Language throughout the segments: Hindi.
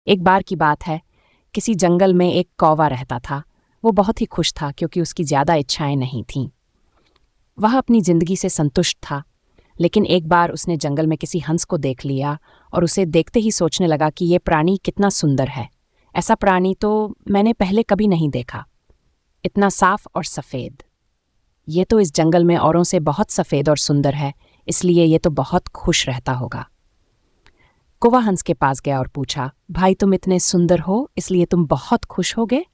एक बार की बात है, किसी जंगल में एक कौवा रहता था। वो बहुत ही खुश था क्योंकि उसकी ज्यादा इच्छाएं नहीं थीं। वह अपनी जिंदगी से संतुष्ट था, लेकिन एक बार उसने जंगल में किसी हंस को देख लिया और उसे देखते ही सोचने लगा कि ये प्राणी कितना सुंदर है। ऐसा प्राणी तो मैंने पहले कभी नहीं देखा, इतना साफ और सफ़ेद। ये तो इस जंगल में औरों से बहुत सफ़ेद और सुंदर है, इसलिए ये तो बहुत खुश रहता होगा। कौवा हंस के पास गया और पूछा, भाई तुम इतने सुंदर हो इसलिए तुम बहुत खुश हो गए?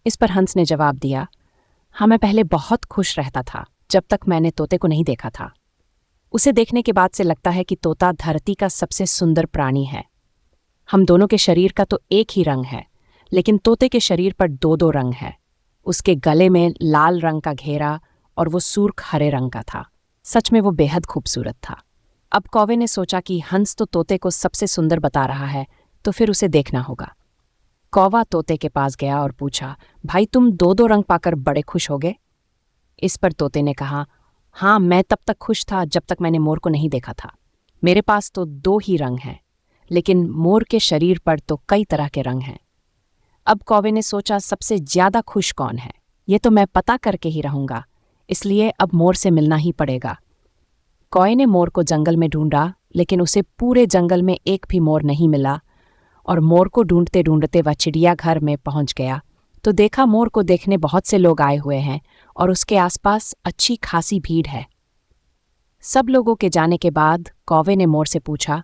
इस पर हंस ने जवाब दिया, हाँ मैं पहले बहुत खुश रहता था जब तक मैंने तोते को नहीं देखा था। उसे देखने के बाद से लगता है कि तोता धरती का सबसे सुंदर प्राणी है। हम दोनों के शरीर का तो एक ही रंग है, लेकिन तोते के शरीर पर दो दो रंग है। उसके गले में लाल रंग का घेरा और वो सुर्ख हरे रंग का था। सच में वो बेहद खूबसूरत था। अब कौवे ने सोचा कि हंस तो तोते को सबसे सुंदर बता रहा है, तो फिर उसे देखना होगा। कौवा तोते के पास गया और पूछा, भाई तुम दो दो रंग पाकर बड़े खुश हो गए? इस पर तोते ने कहा, हाँ मैं तब तक खुश था जब तक मैंने मोर को नहीं देखा था। मेरे पास तो दो ही रंग हैं, लेकिन मोर के शरीर पर तो कई तरह के रंग हैं। अब कौवे ने सोचा, सबसे ज्यादा खुश कौन है, ये तो मैं पता करके ही रहूंगा, इसलिए अब मोर से मिलना ही पड़ेगा। कौवे ने मोर को जंगल में ढूंढा, लेकिन उसे पूरे जंगल में एक भी मोर नहीं मिला। और मोर को ढूंढते ढूंढते वह चिड़ियाघर में पहुंच गया तो देखा मोर को देखने बहुत से लोग आए हुए हैं और उसके आसपास अच्छी खासी भीड़ है। सब लोगों के जाने के बाद कौवे ने मोर से पूछा,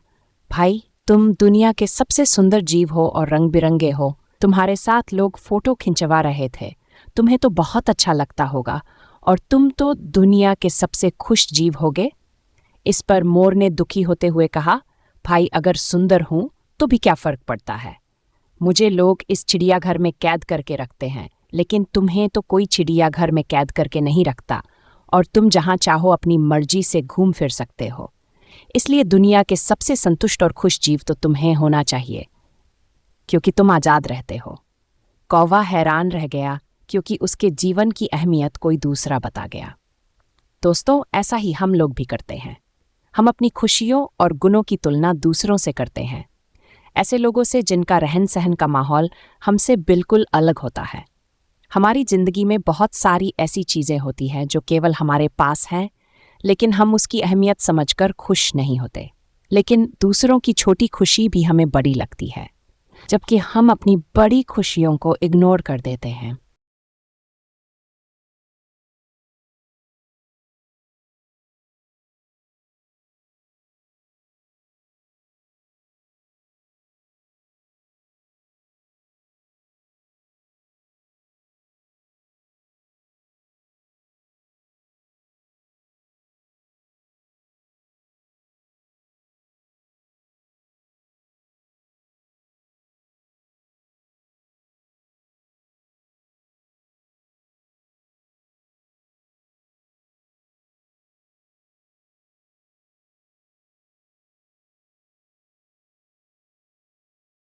भाई तुम दुनिया के सबसे सुंदर जीव हो और रंग बिरंगे हो, तुम्हारे साथ लोग फोटो खिंचवा रहे थे, तुम्हें तो बहुत अच्छा लगता होगा और तुम तो दुनिया के सबसे खुश जीव होगे। इस पर मोर ने दुखी होते हुए कहा, भाई अगर सुंदर हूं तो भी क्या फर्क पड़ता है, मुझे लोग इस चिड़ियाघर में कैद करके रखते हैं, लेकिन तुम्हें तो कोई चिड़ियाघर में कैद करके नहीं रखता और तुम जहां चाहो अपनी मर्जी से घूम फिर सकते हो। इसलिए दुनिया के सबसे संतुष्ट और खुश जीव तो तुम्हें होना चाहिए, क्योंकि तुम आज़ाद रहते हो। कौवा हैरान रह गया क्योंकि उसके जीवन की अहमियत कोई दूसरा बता गया। दोस्तों, ऐसा ही हम लोग भी करते हैं। हम अपनी खुशियों और गुणों की तुलना दूसरों से करते हैं, ऐसे लोगों से जिनका रहन सहन का माहौल हमसे बिल्कुल अलग होता है। हमारी जिंदगी में बहुत सारी ऐसी चीज़ें होती हैं जो केवल हमारे पास हैं, लेकिन हम उसकी अहमियत समझकर खुश नहीं होते। लेकिन दूसरों की छोटी खुशी भी हमें बड़ी लगती है, जबकि हम अपनी बड़ी खुशियों को इग्नोर कर देते हैं।